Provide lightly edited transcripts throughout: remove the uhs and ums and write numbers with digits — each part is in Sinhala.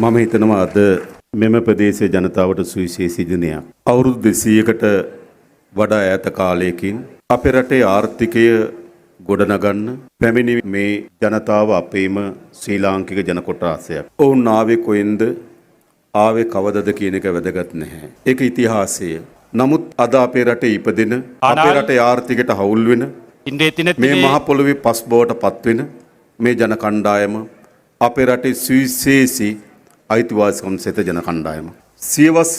මම හිතනවා අද මෙම ප්‍රදේශයේ ජනතාවට සුවිශේෂී දිනයක්. අවුරුදු 200කට වඩා ඈත කාලයකින් අපේ රටේ ආර්ථිකය ගොඩනගන්න පැමිණි මේ ජනතාව අපේම ශ්‍රී ලාංකික ජන කොටසක්. ඔවුන් ආවේ කොහෙන්ද? ආවේ කවදද කියන එක වැදගත් නැහැ. ඒක ඉතිහාසය. නමුත් අද අපේ රටේ ඉපදෙන අපේ රටේ ආර්ථිකයට හවුල් වෙන මේ මහ පොළොවේ පස් බවට පත් වෙන මේ ජන කණ්ඩායම අපේ රටේ සුවිශේෂී අයිතිවාසිකම් සෙත ජන කණ්ඩායම. සියවස්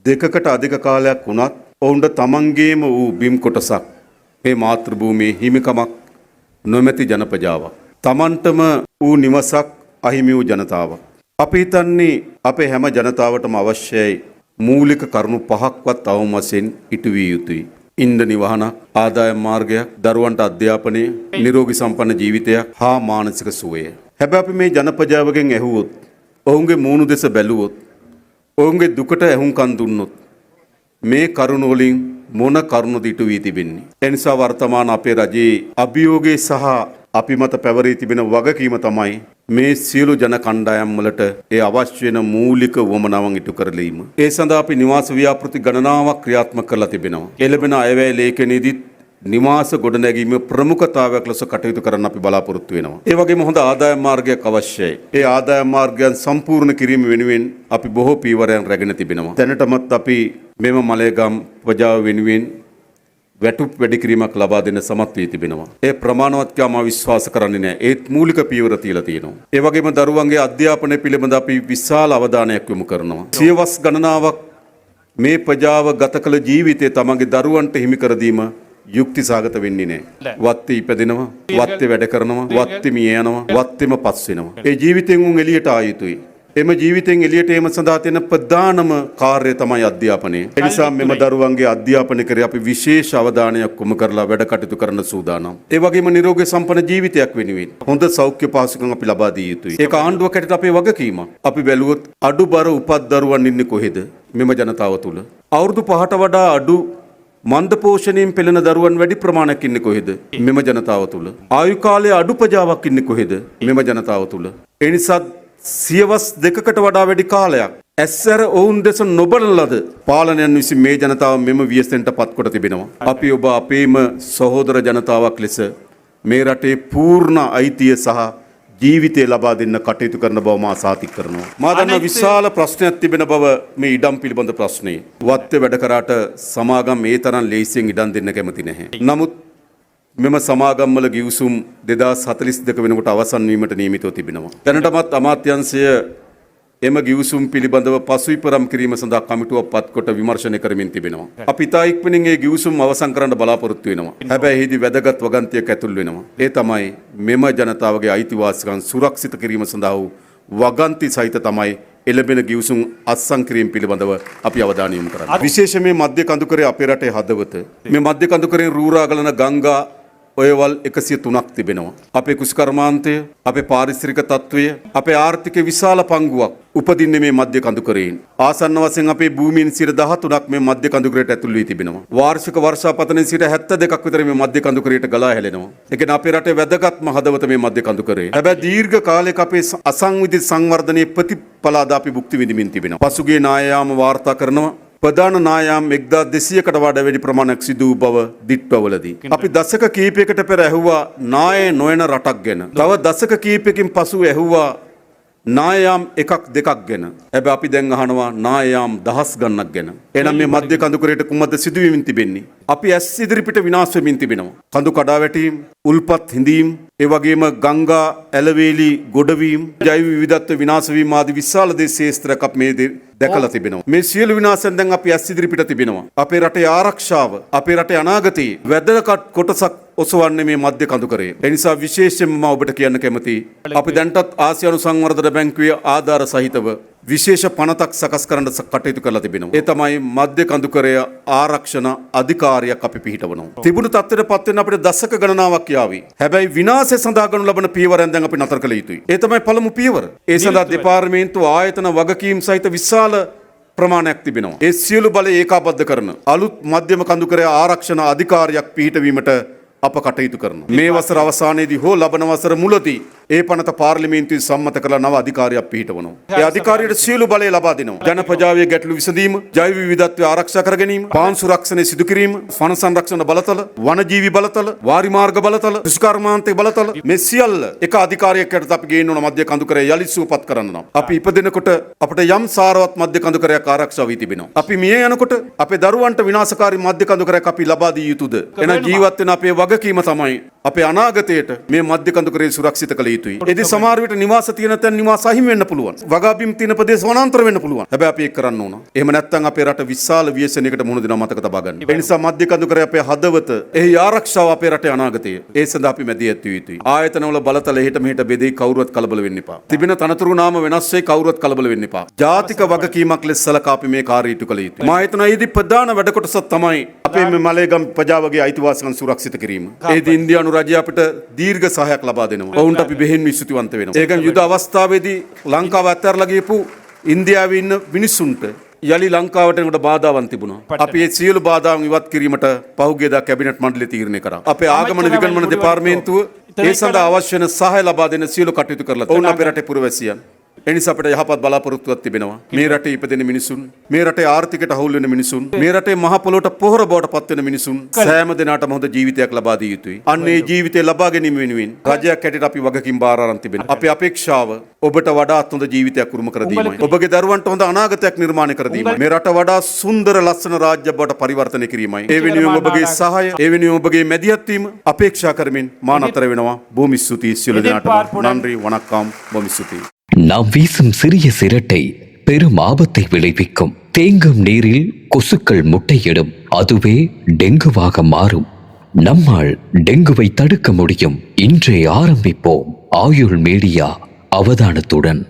දෙකකට අධික කාලයක් වුණත් ඔවුන්ට තමන්ගේම වූ බිම් කොටසක් මේ මාතෘ භූමියේ හිමිකමක් නොමැති ජන ප්‍රජාවක්. තමන්ටම වූ නිවසක් අහිමි වූ ජනතාවක්. අපි හිතන්නේ අපේ හැම ජනතාවටම අවශ්‍යයි මූලික කරුණු පහක්වත් අවම වශයෙන් ඉටු විය යුතුයි. ඉන්ධන නිවහන, ආදායම් මාර්ගයක්, දරුවන්ට අධ්‍යාපනය, නිරෝගී සම්පන්න ජීවිතයක් හා මානසික සුවය. හැබැයි අපි මේ ජන ප්‍රජාවගෙන් ඇහුවොත්, ඔවුන්ගේ මූණු දෙස බැලුවොත්, ඔවුන්ගේ දුකට ඇහුම්කන් දුන්නොත් මේ කරුණ වලින් මොන කරුණද ඉටු වී තිබෙන්නේ? ඒ නිසා වර්තමාන අපේ රජයේ අභියෝගයේ සහ අපි මත පැවරී තිබෙන වගකීම තමයි මේ සියලු ජන කණ්ඩායම් වලට ඒ අවශ්‍ය වෙන මූලික වමනාවන් ඉටු කරලීම. ඒ සඳහා අපි නිවාස ව්‍යාපෘති ගණනාවක් ක්‍රියාත්මක කරලා තිබෙනවා. එළඹෙන අයවැය ලේඛනයේදීත් නිවාස ගොඩනැගීම ප්‍රමුඛතාවයක් ලෙස කටයුතු කරන්න අපි බලාපොරොත්තු වෙනවා. ඒ වගේම හොඳ ආදායම් මාර්ගයක් අවශ්‍යයි. ඒ ආදායම් මාර්ගයන් සම්පූර්ණ කිරීම වෙනුවෙන් අපි බොහෝ පීවරයන් රැගෙන තිබෙනවා. දැනටමත් අපි මෙම මලයගම් ප්‍රජාව වෙනුවෙන් වැටුප් වැඩි කිරීමක් ලබා දෙන්න සමත් වී තිබෙනවා. ඒ ප්‍රමාණවත් කියලා මම විශ්වාස කරන්නේ නැහැ. ඒත් මූලික පියවර තියලා තියෙනවා. ඒ වගේම දරුවන්ගේ අධ්‍යාපනය පිළිබඳ අපි විශාල අවධානයක් යොමු කරනවා. සියවස් ගණනාවක් මේ ප්‍රජාව ගත කළ ජීවිතය තමන්ගේ දරුවන්ට හිමි කර දීම යුක්ති සාගත වෙන්නේ නැහැ. වත්තේ ඉපදෙනවා, වත්තේ වැඩ කරනවා, වත්තේ මිය යනවා, වත්තේම පස් වෙනවා. ඒ ජීවිතෙන් උන් එළියට ආ යුතුයි. එම ජීවිතෙන් එළියට ඒම සඳහා තියෙන ප්‍රධානම කාර්යය තමයි අධ්‍යාපනය. ඒ නිසා මෙම දරුවන්ගේ අධ්‍යාපනය කරේ අපි විශේෂ අවධානයක් යොමු කරලා වැඩ කටයුතු කරන්න සූදානම්. ඒ වගේම නිරෝගී සම්පන්න ජීවිතයක් වෙනුවෙන් හොඳ සෞඛ්‍ය පහසුකම් අපි ලබා දිය යුතුයි. ඒක ආණ්ඩුව කැටට අපේ වගකීමක්. අපි බැලුවොත් අඩුබර උපත් දරුවන් ඉන්නේ කොහෙද? මෙම ජනතාව තුල. අවුරුදු 5ට වඩා අඩු මන්ද පෝෂණයෙන් පෙළෙන දරුවන් වැඩි ප්‍රමාණයක් ඉන්නේ කොහෙද? මෙම ජනතාව තුල. ආයු කාලයේ අඩු ප්‍රජාවක් ඉන්නේ කොහෙද? මෙම ජනතාව තුල. ඒ නිසා සියවස් දෙකකට වඩා වැඩි කාලයක් ඇස්සර ඔවුන් දෙස නොබලන ලද පාලනයන් විසින් මේ ජනතාව මෙම ව්‍යසනයට පත් කොට තිබෙනවා. අපි ඔබ අපේම සහෝදර ජනතාවක් ලෙස මේ රටේ පූර්ණ අයිතිය සහ ජීවිතය ලබා දෙන්න කටයුතු කරන බව මා සාතික කරනවා. මා දන්නා විශාල ප්‍රශ්නයක් තිබෙන බව මේ ඉඩම් පිළිබඳ ප්‍රශ්නේ. වත්තේ වැඩ කරාට සමාගම් මේ තරම් ලේසියෙන් ඉඩම් දෙන්න කැමති නැහැ. නමුත් මෙම සමාගම් වල ගිවිසුම් 2042 වෙනකොට අවසන් වීමට නියමිතව තිබෙනවා. දැනටමත් අමාත්‍යාංශය එම ගිවිසුම් පිළිබඳව පසුවිපරම් කිරීම සඳහා කමිටුවක් පත් කොට විමර්ශනය කරමින් තිබෙනවා. අපි තා ඉක්මනින් ඒ ගිවිසුම් අවසන් කරන්න බලාපොරොත්තු වෙනවා. හැබැයි එහිදී වැදගත් වගන්තියක් ඇතුල් වෙනවා. ඒ තමයි මෙම ජනතාවගේ අයිතිවාසිකම් සුරක්ෂිත කිරීම සඳහා වූ වගන්ති සහිත තමයි එළඹෙන ගිවිසුම් අත්සන් කිරීම පිළිබඳව අපි අවධානය යොමු කරන්නේ. විශේෂයෙන් මේ මධ්‍ය කඳුකරේ අපේ රටේ හදවත. මේ මධ්‍ය කඳුකරෙන් රූරා ගලන ගංගා ඔයවල් 103ක් තිබෙනවා. අපේ කුෂ්කර්මාන්තය, අපේ පාරිසරික තත්ත්වය, අපේ ආර්ථික විශාල පංගුවක් උපදින්නේ මේ මධ්‍ය කඳුකරයෙන්. ආසන්න වශයෙන් අපේ භූමියෙන් 13%ක් මේ මධ්‍ය කඳුකරයට ඇතුල් වී තිබෙනවා. වාර්ෂික වර්ෂාපතනයේ 72%ක් විතර මේ මධ්‍ය කඳුකරයට ගලා හැලෙනවා. ඒ කියන්නේ අපේ රටේ වැදගත්ම හදවත මේ මධ්‍ය කඳුකරේ. හැබැයි දීර්ඝ කාලයක අපේ අසංවිධිත සංවර්ධනයේ ප්‍රතිඵල අද අපි භුක්ති විඳිමින් තිබෙනවා. පසුගිය නායයාම වාර්තා කරනවා ප්‍රධාන නායම් 1200කට වඩා වැඩි ප්‍රමාණයක් සිදු වූ බව දිට්ඨවලදී. අපි දශක කිහිපයකට පෙර ඇහුවා නාය නොයන රටක් ගැන. තව දශක කිහිපයකින් පසු ඇහුවා නායම් එකක් දෙකක් ගැන. හැබැයි අපි දැන් අහනවා නායම් දහස් ගණනක් ගැන. එහෙනම් මේ මධ්‍ය කඳුකරයට කුමක්ද සිදුවීමින් තිබෙන්නේ? අපි ඇස් ඉදිරිපිට විනාශ වෙමින් තිබෙනවා. කඳු කඩා වැටීම්, උල්පත් හිඳීම්, ඒ වගේම ගංගා ඇලවේලි ගොඩවීම්, ජෛව විවිධත්ව විනාශ වීම ආදී විශාල දේශේස්ත්‍රයක් අපි මේ දැකලා තිබෙනවා. මේ සියලු විනාශයන් දැන් අපි ඇස් ඉදිරිපිට තිබෙනවා. අපේ රටේ ආරක්ෂාව, අපේ රටේ අනාගතයේ වැදගත් කොටසක් ඔසවන්නේ මේ මධ්‍ය කඳුකරේ. ඒ නිසා විශේෂයෙන්ම මම ඔබට කියන්න කැමතියි. අපි දැන්ටත් ආසියානු සංවර්ධන බැංකුවේ ආධාර සහිතව විශේෂ පනතක් සකස් කරන්න කටයුතු කරලා තිබෙනවා. ඒ තමයි මධ්‍ය කඳුකරය ආරක්ෂණ අධිකාරියක් අපි පිහිටවනවා. තිබුණු තත්ත්වයට පත් වෙන්න අපිට දශක ගණනාවක් යාවි. හැබැයි විනාශය සඳහා ගනු ලබන පියවරෙන් දැන් අපි නතර කළ යුතුයි. ඒ තමයි පළමු පියවර. ඒ සඳහා දෙපාර්තමේන්තුව ආයතන වගකීම් සහිත විශාල ප්‍රමාණයක් තිබෙනවා. ඒ සියලු බල ඒකාබද්ධ කරන අලුත් මධ්‍යම කඳුකරය ආරක්ෂණ අධිකාරියක් පිහිටවීමට අප කටයුතු කරනවා. මේ වසර අවසානයේදී හෝ ලබන වසර මුලදී ඒ පනත පාර්ලිමේන්තුවේ සම්මත කළ නව අධිකාරියක් පිහිටවනවා. ඒ අධිකාරියට සියලු බලය ලබා දෙනවා. ජන ප්‍රජාවේ ගැටලු විසඳීම, ජෛව විවිධත්වය ආරක්ෂා කර ගැනීම, පාන් සුරක්ෂණය සිදු කිරීම, වන සංරක්ෂණ බලතල, වනජීවි බලතල, වාරි මාර්ග බලතල, කෘෂිකර්මාන්තේ බලතල මේ සියල්ල එක අධිකාරියකට අපි ගේන්න ඕන මධ්‍ය කඳුකරය යලි සූපත් කරන්න නම්. අපි ඉපදෙනකොට අපිට යම් සාරවත් මධ්‍ය කඳුකරයක් ආරක්ෂා වී තිබෙනවා. අපි මිය යනකොට අපේ දරුවන්ට විනාශකාරී මධ්‍ය කඳුකරයක් අපි ලබා දිය යුතුද? එන ජීවත් වෙන අපේ වගකීම තමයි අපේ අනාගතයට මේ මධ්‍ය කඳුකරේ සුරක්ෂිත කළ යුතුයි. එදි සමහර විට නිවාස තියෙන තැන් නිවාස අහිමි වෙන්න පුළුවන්. වගාබිම් තියෙන ප්‍රදේශ වනාන්තර වෙන්න පුළුවන්. හැබැයි අපි ඒක කරන්න ඕන. එහෙම නැත්නම් අපේ රට විශාල ව්‍යසනයකට මුහුණ දෙනවා මතක තබා ගන්න. ඒ නිසා මධ්‍ය කඳුකරේ අපේ හදවත, එහි ආරක්ෂාව අපේ රටේ අනාගතය. ඒ සඳහා අපි මැදිහත් විය යුතුයි. ආයතනවල බලතල එහෙට මෙහෙට බෙදී කවුරුවත් කලබල වෙන්න එපා. තිබෙන තනතුරු නාම වෙනස් වෙයි කවුරුවත් කලබල වෙන්න එපා. ජාතික වගකීමක් ලෙස සලකා අපි මේ කාර්යය ඉටු කළ යුතුයි. මා හිතනවා ඊදී ප්‍රධාන වැඩ කොටසක් තමයි අපේ මේ මලේගම් ප්‍රජාවගේ අයිතිවාසිකම් සුරක්ෂිත කිරීම. ඒදී ඉන්දියානු රජය අපිට දීර්ඝ සහායක් ලබා දෙනවා. ඔවුන්ට අපි බෙහෙන් විශ්වතිවන්ත වෙනවා. ඒකෙන් යුද අවස්ථාවේදී ලංකාව අත්හැරලා ගියපු ඉන්දියාවේ ඉන්න මිනිස්සුන්ට යලි ලංකාවට එනකොට බාධාවන් තිබුණා. අපි ඒ සියලු බාධාවන් ඉවත් කිරීමට පහුගියදා කැබිනට් මණ්ඩලය තීරණය කරා. අපේ ආගමන විගණන දෙපාර්තමේන්තුව ඒ සඳහා අවශ්‍ය වෙන සහාය ලබා දෙන සියලු කටයුතු කරලා ඔවුන් අපේ රටේ පුරවැසියන්. එනිසා අපිට යහපත් බලාපොරොත්තුවක් තිබෙනවා. මේ රටේ ඉපදෙන මිනිසුන්, මේ රටේ ආර්ථිකයට අහුල් වෙන මිනිසුන්, මේ රටේ මහ පොළොවට පොහොර බවට පත් වෙන මිනිසුන් සෑම දිනකටම හොඳ ජීවිතයක් ලබා දිය යුතුයි. අන්න ඒ ජීවිතය ලබා ගැනීම වෙනුවෙන් රජයක් හැටියට අපි වගකීම් බාර අරන් තිබෙනවා. අපේ අපේක්ෂාව ඔබට වඩාත් හොඳ ජීවිතයක් උරුම කර දීමයි. ඔබගේ දරුවන්ට හොඳ අනාගතයක් නිර්මාණය කර දීමයි. මේ රට වඩා සුන්දර ලස්සන රාජ්‍යයක් බවට පරිවර්තනය කිරීමයි. ඒ වෙනුවෙන් ඔබගේ සහාය, ඒ වෙනුවෙන් ඔබගේ මැදිහත් වීම අපේක්ෂා කරමින් මා නතර වෙනවා. බොහොම ස්තුතියි සියලු දෙනාටම. நன்றி வணக்கம். බොහොම ස්තුතියි. நாம் வீசும் சிறிய சிரட்டை பெரும் ஆபத்தை விளைவிக்கும். தேங்கும் நீரில் கொசுக்கள் முட்டையிடும். அதுவே டெங்குவாக மாறும். நம்மால் டெங்குவை தடுக்க முடியும். இன்றே ஆரம்பிப்போம். ஆயுள் மீடியா அவதானத்துடன்.